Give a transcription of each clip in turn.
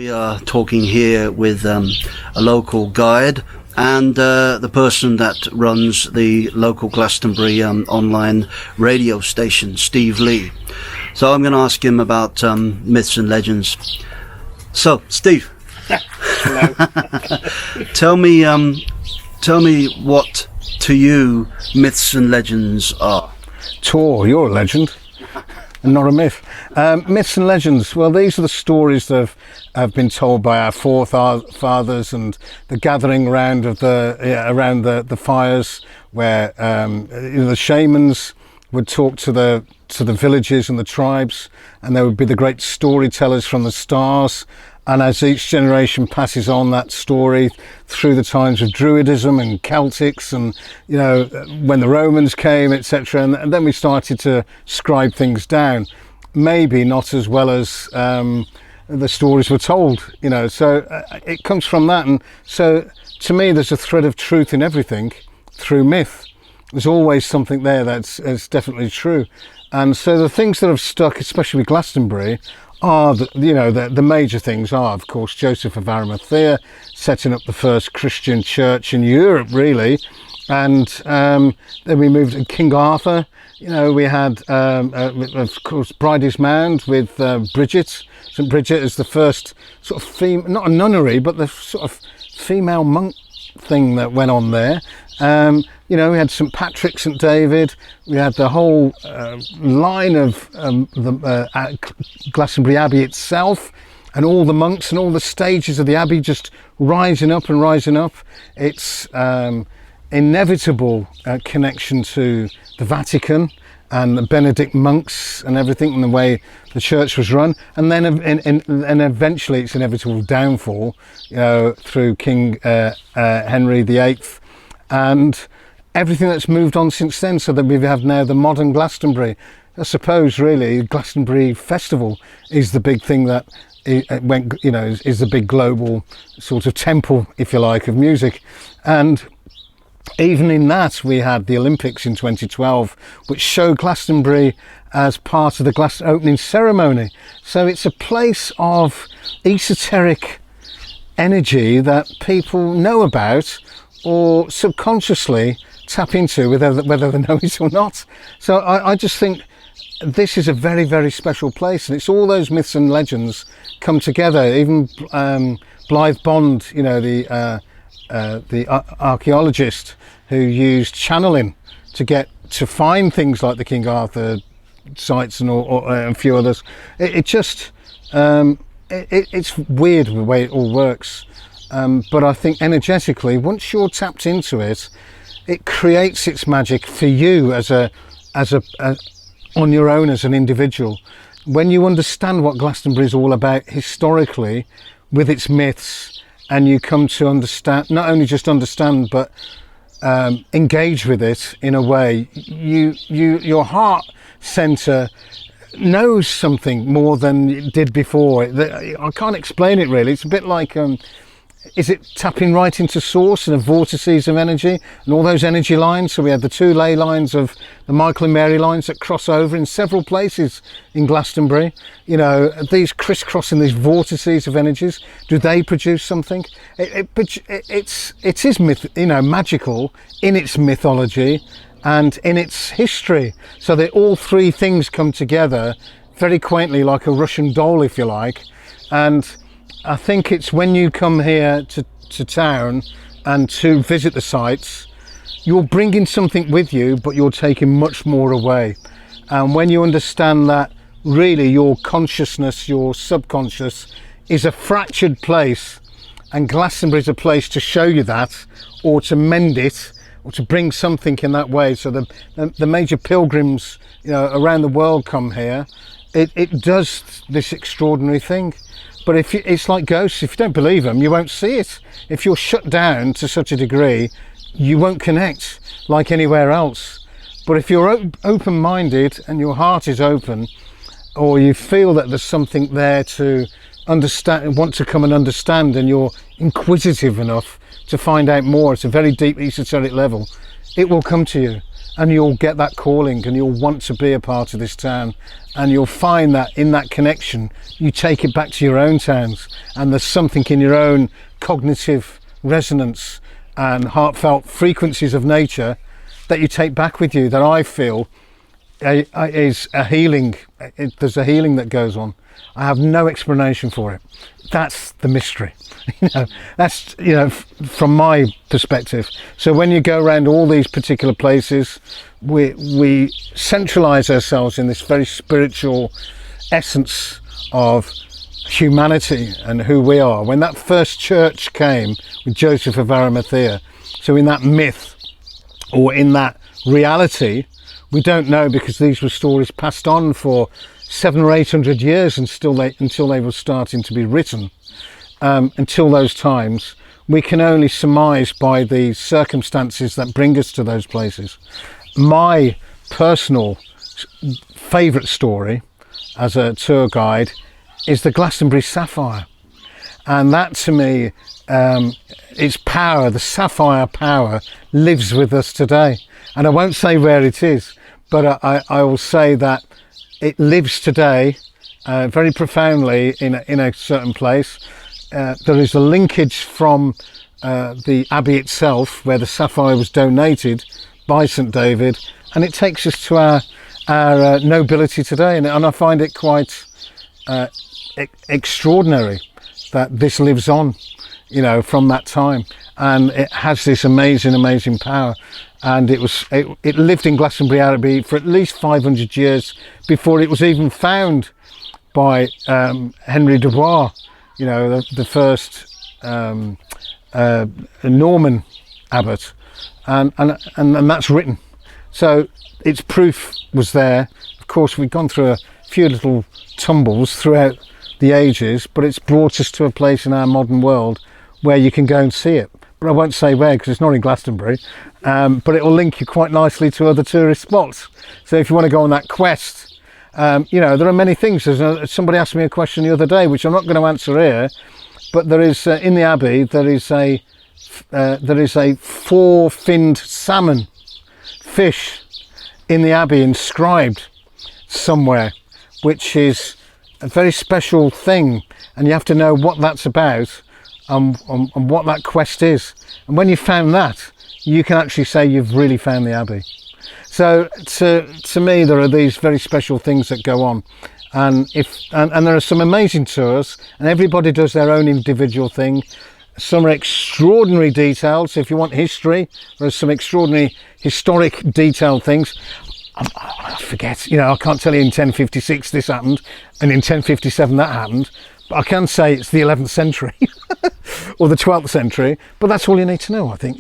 We are talking here with a local guide and the person that runs the local Glastonbury online radio station, Steve Lee. So I'm going to ask him about myths and legends. So, Steve, tell me what to you myths and legends are. Tor, you're a legend. And not a myth. Myths and legends, well, these are the stories that have been told by our forefathers, and the gathering around the fires where the shamans would talk to the villages and the tribes, and there would be the great storytellers from the stars. And as each generation passes on that story through the times of Druidism and Celtics, and when the Romans came, etc., and then we started to scribe things down, maybe not as well as the stories were told. So it comes from that. And so to me, there's a thread of truth in everything through myth. There's always something there that's definitely true. And so the things that have stuck, especially with Glastonbury, are the major things are, of course, Joseph of Arimathea setting up the first Christian church in Europe, really, and then we moved to King Arthur. We had of course Bridie's Mound with Bridget. St Bridget is the first sort of not a nunnery, but the sort of female monk thing that went on there. We had St Patrick, St David, we had the whole line of Glastonbury Abbey itself, and all the monks and all the stages of the Abbey just rising up and rising up. It's inevitable connection to the Vatican and the Benedict monks and everything, and the way the church was run, and then and eventually its inevitable downfall, through King Henry the VIII, and everything that's moved on since then, so that we have now the modern Glastonbury. I suppose really Glastonbury Festival is the big thing that is the big global sort of temple, if you like, of music. And even in that, we had the Olympics in 2012, which showed Glastonbury as part of the opening ceremony. So it's a place of esoteric energy that people know about, or subconsciously tap into, whether they know it or not. So I just think this is a very, very special place, and it's all those myths and legends come together. Even Blythe Bond, the archaeologist who used channeling to find things like the King Arthur sites and a few others. It's weird the way it all works. But I think energetically, once you're tapped into it, it creates its magic for you on your own as an individual. When you understand what Glastonbury is all about historically, with its myths, and you come to understand, not only just understand, but engage with it in a way, your heart centre knows something more than it did before. I can't explain it really. It's a bit like is it tapping right into source and the vortices of energy and all those energy lines? So we had the two ley lines of the Michael and Mary lines that cross over in several places in Glastonbury. These crisscrossing, these vortices of energies, do they produce something? It is magical in its mythology and in its history. So that all three things come together very quaintly, like a Russian doll, if you like. And I think it's when you come here to town and to visit the sites, you're bringing something with you, but you're taking much more away. And when you understand that really your consciousness, your subconscious, is a fractured place, and Glastonbury is a place to show you that, or to mend it, or to bring something in that way. So the major pilgrims around the world come here. It does this extraordinary thing. But it's like ghosts. If you don't believe them, you won't see it. If you're shut down to such a degree, you won't connect like anywhere else. But if you're open-minded and your heart is open, or you feel that there's something there to understand, want to come and understand, and you're inquisitive enough to find out more at a very deep esoteric level, it will come to you. and you'll get that calling, and you'll want to be a part of this town, and you'll find that in that connection you take it back to your own towns, and there's something in your own cognitive resonance and heartfelt frequencies of nature that you take back with you, that I feel is a healing. There's a healing that goes on. I have no explanation for it. That's the mystery. That's from my perspective. So when you go around all these particular places, we centralize ourselves in this very spiritual essence of humanity and who we are. When that first church came with Joseph of Arimathea, so in that myth or in that reality, we don't know, because these were stories passed on for 700 or 800 years until they were starting to be written. Until those times, we can only surmise by the circumstances that bring us to those places. My personal favourite story as a tour guide is the Glastonbury sapphire, and that to me, its power, the sapphire power, lives with us today. And I won't say where it is, but I will say that it lives today very profoundly in a certain place. There is a linkage from the abbey itself, where the sapphire was donated by St David, and it takes us to our nobility today, and I find it quite extraordinary that this lives on, from that time, and it has this amazing power. And it lived in Glastonbury Abbey for at least 500 years before it was even found by Henry de Bois, the first Norman abbot, and that's written. So its proof was there. Of course, we've gone through a few little tumbles throughout the ages, but it's brought us to a place in our modern world where you can go and see it. But I won't say where, because it's not in Glastonbury, but it will link you quite nicely to other tourist spots. So if you want to go on that quest, there are many things. Somebody asked me a question the other day, which I'm not going to answer here, but there is in the abbey there is a four-finned salmon fish in the abbey inscribed somewhere, which is a very special thing, and you have to know what that's about and what that quest is. And when you found that, you can actually say you've really found the abbey. So to me, there are these very special things that go on, and there are some amazing tours, and everybody does their own individual thing. Some are extraordinary detailed. So if you want history, there are some extraordinary historic detailed things. I forget, I can't tell you in 1056 this happened and in 1057 that happened, but I can say it's the 11th century or the 12th century, but that's all you need to know, I think.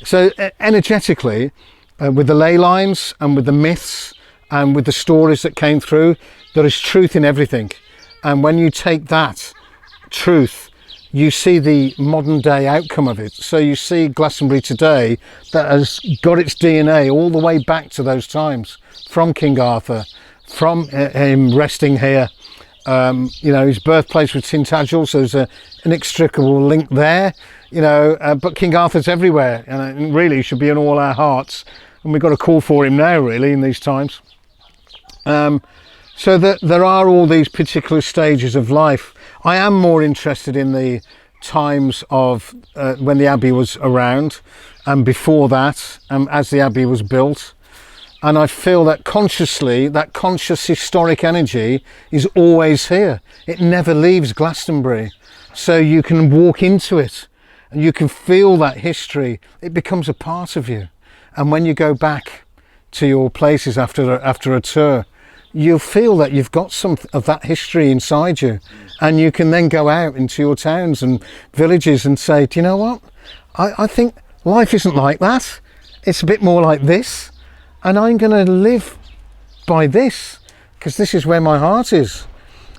So energetically, with the ley lines and with the myths and with the stories that came through, there is truth in everything. And when you take that truth, you see the modern day outcome of it. So you see Glastonbury today that has got its DNA all the way back to those times, from King Arthur, from him resting here. His birthplace was Tintagel, so there's an inextricable link there. But King Arthur's everywhere, and really should be in all our hearts. And we've got a call for him now, really, in these times. So that there are all these particular stages of life. I am more interested in the times of when the abbey was around, and before that, as the abbey was built. And I feel that consciously, that conscious historic energy is always here. It never leaves Glastonbury. So you can walk into it and you can feel that history. It becomes a part of you. And when you go back to your places after a tour, you'll feel that you've got some of that history inside you, and you can then go out into your towns and villages and say, do you know what? I think life isn't like that. It's a bit more like this, and I'm going to live by this because this is where my heart is.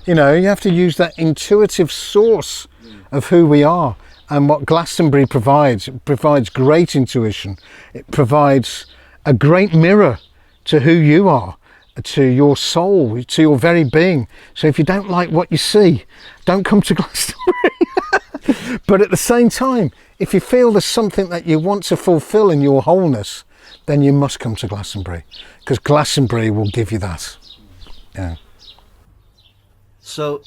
You have to use that intuitive source of who we are, and what Glastonbury provides. It provides great intuition. It provides a great mirror to who you are, to your soul, to your very being. So if you don't like what you see, don't come to Glastonbury. But at the same time, if you feel there's something that you want to fulfill in your wholeness, then you must come to Glastonbury, because Glastonbury will give you that. Yeah. So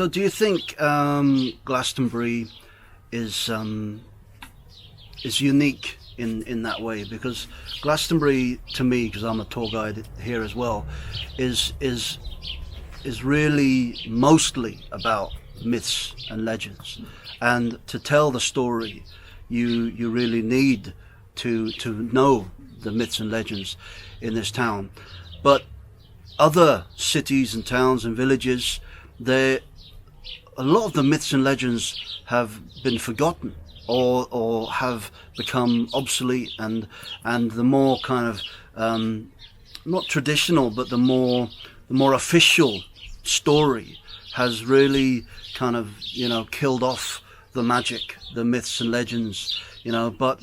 do you think Glastonbury is unique in that way? Because Glastonbury, to me, because I'm a tour guide here as well, is really mostly about myths and legends, and to tell the story, you really need to know the myths and legends in this town. But other cities and towns and villages, a lot of the myths and legends have been forgotten or have become obsolete, and the more kind of not traditional, but the more official story has really kind of, killed off the magic, the myths and legends, but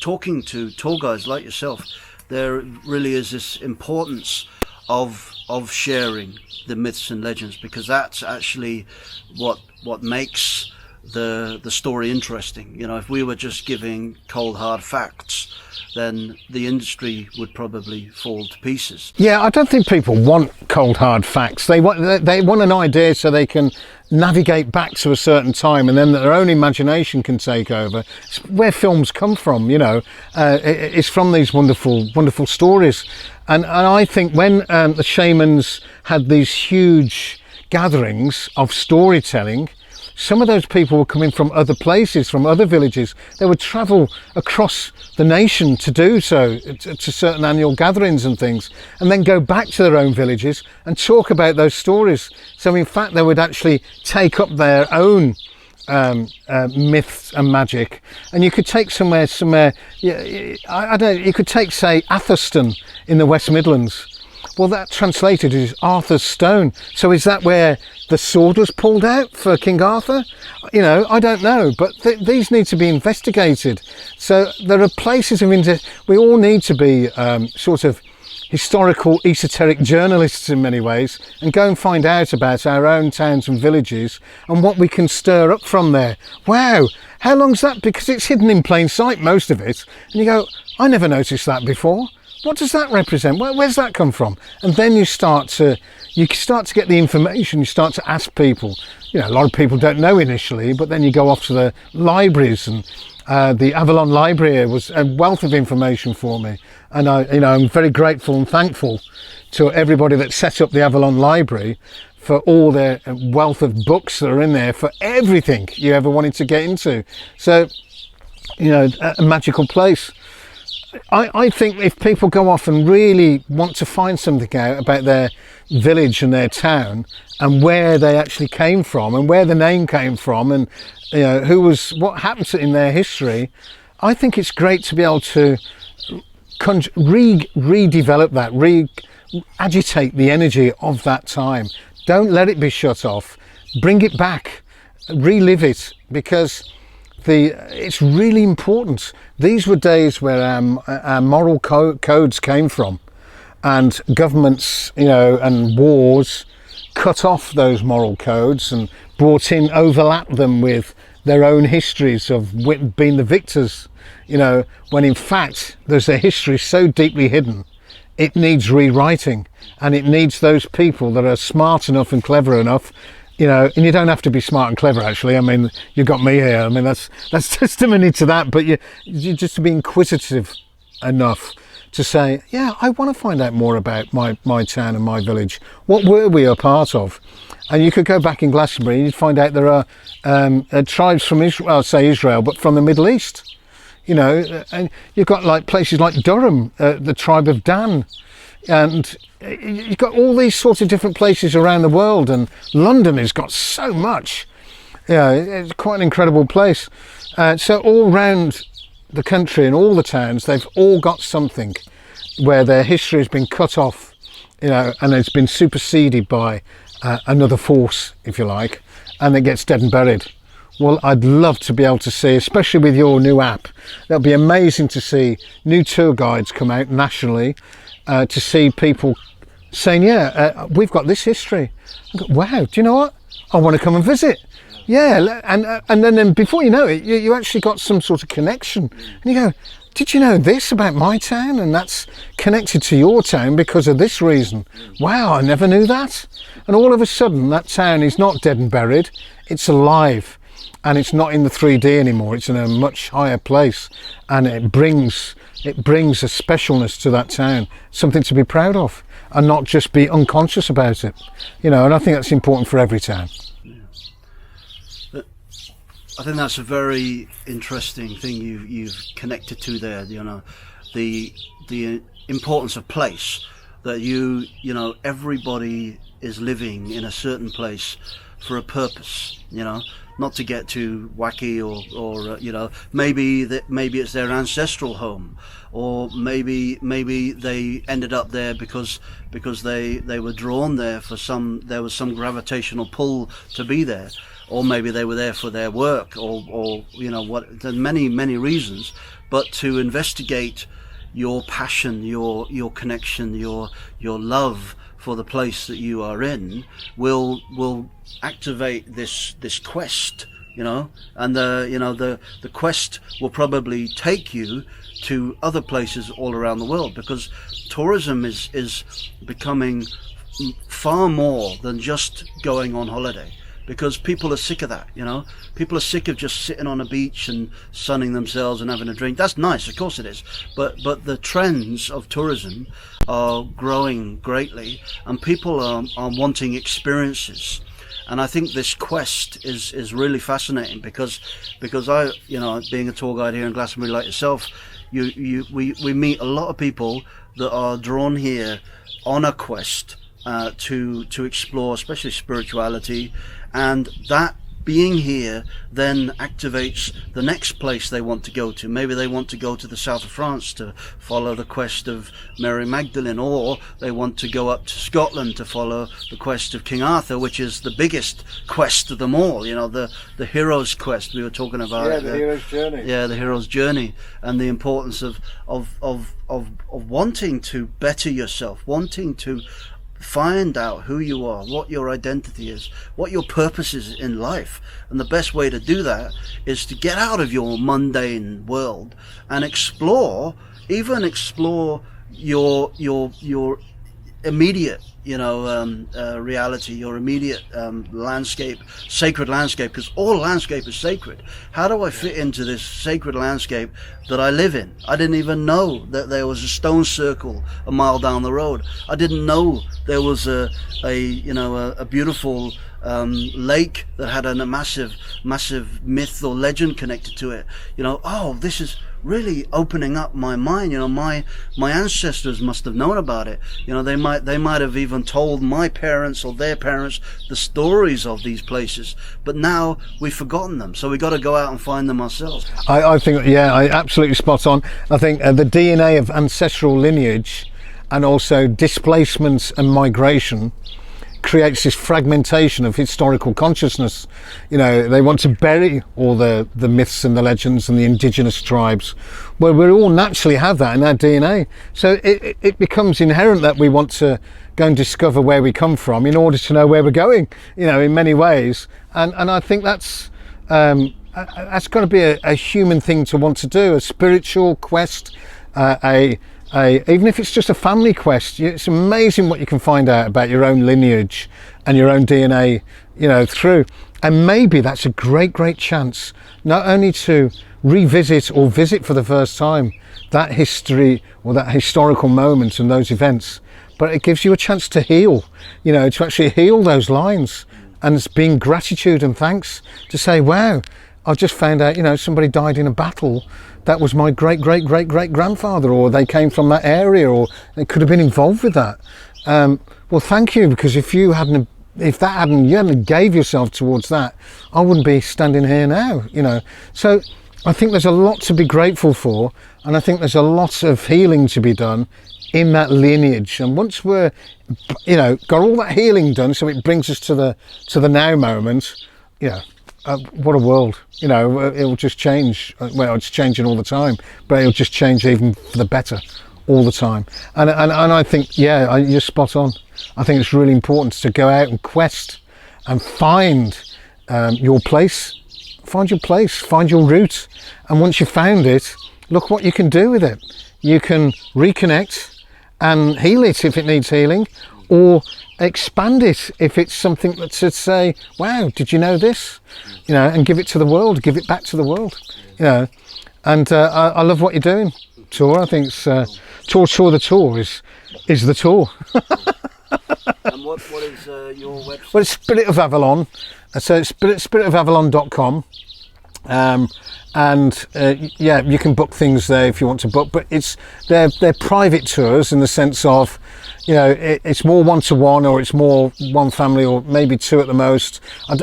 talking to tour guides like yourself, there really is this importance of sharing the myths and legends, because that's actually what makes the story interesting. If we were just giving cold hard facts, then the industry would probably fall to pieces. Yeah, I don't think people want cold hard facts. They want an idea so they can navigate back to a certain time, and then their own imagination can take over. It's where films come from, it's from these wonderful stories. And I think when the shamans had these huge gatherings of storytelling, some of those people were coming from other places, from other villages. They would travel across the nation to do so, to certain annual gatherings and things, and then go back to their own villages and talk about those stories. So in fact, they would actually take up their own myths and magic. And you could take somewhere, I don't know, you could take, say, Atherston in the West Midlands. Well, that translated is Arthur's Stone. So is that where the sword was pulled out for King Arthur? I don't know, but these need to be investigated. So there are places of interest. We all need to be sort of historical, esoteric journalists in many ways, and go and find out about our own towns and villages and what we can stir up from there. Wow, how long's that? Because it's hidden in plain sight, most of it. And you go, I never noticed that before. What does that represent? Where's that come from? And then you start to get the information. You start to ask people. A lot of people don't know initially, but then you go off to the libraries, and the Avalon Library was a wealth of information for me. And I'm very grateful and thankful to everybody that set up the Avalon Library for all their wealth of books that are in there for everything you ever wanted to get into. So, a magical place. I think if people go off and really want to find something out about their village and their town, and where they actually came from, and where the name came from, and what happened to in their history, I think it's great to be able to redevelop that, agitate the energy of that time. Don't let it be shut off. Bring it back, relive it, because it's really important. These were days where our moral codes came from, and governments, and wars cut off those moral codes and overlapped them with their own histories of being the victors, when in fact there's a history so deeply hidden, it needs rewriting, and it needs those people that are smart enough and clever enough. And you don't have to be smart and clever, actually. I mean, you've got me here. I mean, that's testimony to that. But you just to be inquisitive enough to say, yeah, I want to find out more about my town and my village. What were we a part of? And you could go back in Glastonbury and you'd find out there are tribes from Israel, I'll say Israel, but from the Middle East. And you've got like places like Durham, the tribe of Dan. And you've got all these sorts of different places around the world, and London has got so much. It's quite an incredible place. So all around the country and all the towns, they've all got something where their history has been cut off, and it's been superseded by another force, if you like, and it gets dead and buried. Well, I'd love to be able to see, especially with your new app, that'll be amazing to see new tour guides come out nationally, to see people saying, we've got this history. I go, wow, do you know what? I want to come and visit. Yeah, and then before you know it, you actually got some sort of connection. And you go, did you know this about my town? And that's connected to your town because of this reason. Wow, I never knew that. And all of a sudden, that town is not dead and buried. It's alive. And it's not in the 3D anymore. It's in a much higher place. And it brings a specialness to that town, something to be proud of, and not just be unconscious about it. You know, and I think that's important for every town. I think that's a very interesting thing you've connected to there. You know, the importance of place, that you know everybody is living in a certain place for a purpose. You know, not to get too wacky or you know, maybe it's their ancestral home, or maybe they ended up there because they were drawn there there was some gravitational pull to be there. Or maybe they were there for their work, or you know what. There's many reasons, but to investigate your passion, your connection, your love for the place that you are in will activate this quest, you know, and the quest will probably take you to other places all around the world, because tourism is becoming far more than just going on holiday. Because people are sick of that, you know. People are sick of just sitting on a beach and sunning themselves and having a drink. That's nice, of course it is. But the trends of tourism are growing greatly, and people are wanting experiences. And I think this quest is really fascinating because I, you know, being a tour guide here in Glastonbury like yourself, we meet a lot of people that are drawn here on a quest to explore, especially spirituality, and that being here then activates the next place they want to go to. Maybe they want to go to the south of France to follow the quest of Mary Magdalene, or they want to go up to Scotland to follow the quest of King Arthur, which is the biggest quest of them all. You know, the hero's quest we were talking about. Yeah, the hero's journey. Yeah, the hero's journey, and the importance of wanting to better yourself, wanting to find out who you are, what your identity is, what your purpose is in life. And the best way to do that is to get out of your mundane world and explore your immediate, you know, reality, your immediate landscape, sacred landscape, because all landscape is sacred. How do I fit into this sacred landscape that I live in? I didn't even know that there was a stone circle a mile down the road. I didn't know there was a beautiful lake that had a massive myth or legend connected to it. You know, oh, this is really opening up my mind. You know, my ancestors must have known about it. You know, they might have even told my parents or their parents the stories of these places, but now we've forgotten them, so we got to go out and find them ourselves. I think, yeah, I absolutely spot on. I think the DNA of ancestral lineage and also displacements and migration creates this fragmentation of historical consciousness. You know, they want to bury all the myths and the legends and the indigenous tribes. Well, we all naturally have that in our DNA. So it becomes inherent that we want to go and discover where we come from in order to know where we're going, you know, in many ways. And I think that's got to be a human thing to want to do, a spiritual quest, even if it's just a family quest. It's amazing what you can find out about your own lineage and your own DNA, you know, through. And maybe that's a great chance not only to revisit or visit for the first time that history or that historical moment and those events, but it gives you a chance to heal, you know, to actually heal those lines, and it's being gratitude and thanks to say, wow, I've just found out, you know, somebody died in a battle that was my great grandfather, or they came from that area, or they could have been involved with that. Well, thank you, because if you hadn't gave yourself towards that, I wouldn't be standing here now, you know. So I think there's a lot to be grateful for, and I think there's a lot of healing to be done in that lineage. And once we're, you know, got all that healing done, so it brings us to the now moment, you know, what a world, you know. It'll just change. Well, it's changing all the time, but it'll just change even for the better all the time. And I think, yeah, you're spot on. I think it's really important to go out and quest and find your place, find your route. And once you've found it, look what you can do with it. You can reconnect and heal it if it needs healing, or expand it if it's something that to say, wow, did you know this? You know, and give it to the world, give it back to the world, you know. And I love what you're doing, Tour. I think it's Tour the Tour is the tour. And what is your website? Well, it's Spirit of Avalon, so it's spiritofavalon.com. Yeah, you can book things there if you want to book, but they're private tours in the sense of, you know, it's more one-to-one, or it's more one family, or maybe two at the most.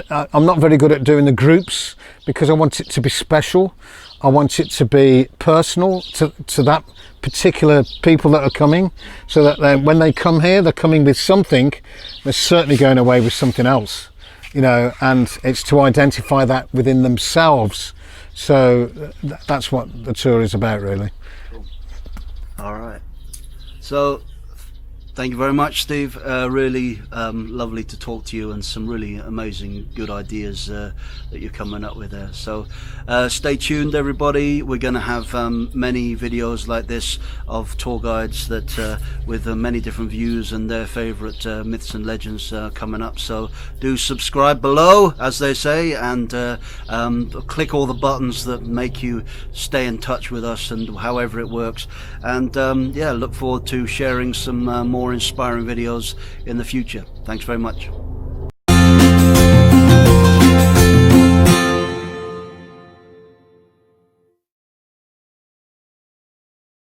I'm not very good at doing the groups because I want it to be special. I want it to be personal to that particular people that are coming, so that when they come here, they're coming with something. They're certainly going away with something else, you know, and it's to identify that within themselves. So that's what the tour is about, really. Cool. All right. So thank you very much, Steve. Really lovely to talk to you, and some really amazing, good ideas that you're coming up with there. So stay tuned, everybody. We're going to have many videos like this of tour guides that with many different views and their favorite myths and legends coming up. So do subscribe below, as they say, and click all the buttons that make you stay in touch with us, and however it works. And yeah, look forward to sharing some more inspiring videos in the future. Thanks very much.